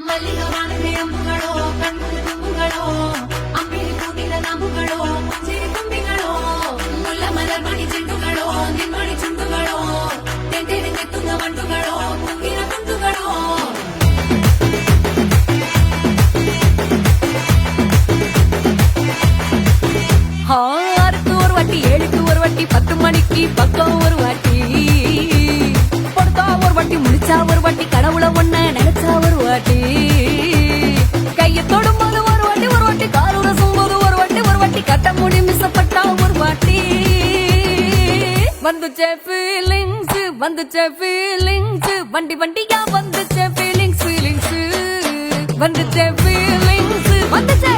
மல்லிகவானமே அம்புகளோ கண்முடி தும்புகளோ அம்பிளி கூட்டில நம்புகளோ சிறு கும்பிகளோ முல்ல மலர் மணி செண்டுகளோ நின்மணி சுண்டுகளோ தெண்டெடுங்க துங்க வண்டுகளோ குங்கிர குண்டுகளோ ஆறுக்கு ஒரு வாட்டி 7க்கு ஒரு வாட்டி 10 மணிக்கு பக்கம் ஒரு வாட்டி பொடுத்தா ஒரு வாட்டி முடிச்சா ஒரு வாட்டி கடவுளை ஒண்ண நினைச்சா ஒரு வாட்டி கையை தொடும்போது ஒரு வாட்டி காரூர சும்போது ஒரு வாட்டி கட்ட முடி மிசப்பட்டா ஒரு வாட்டி வந்துச்சே ஃபீலிங்ஸ் வண்டி வண்டியா வந்துச்சே ஃபீலிங்ஸ் வந்துச்சே ஃபீலிங்ஸ் வந்துச்சே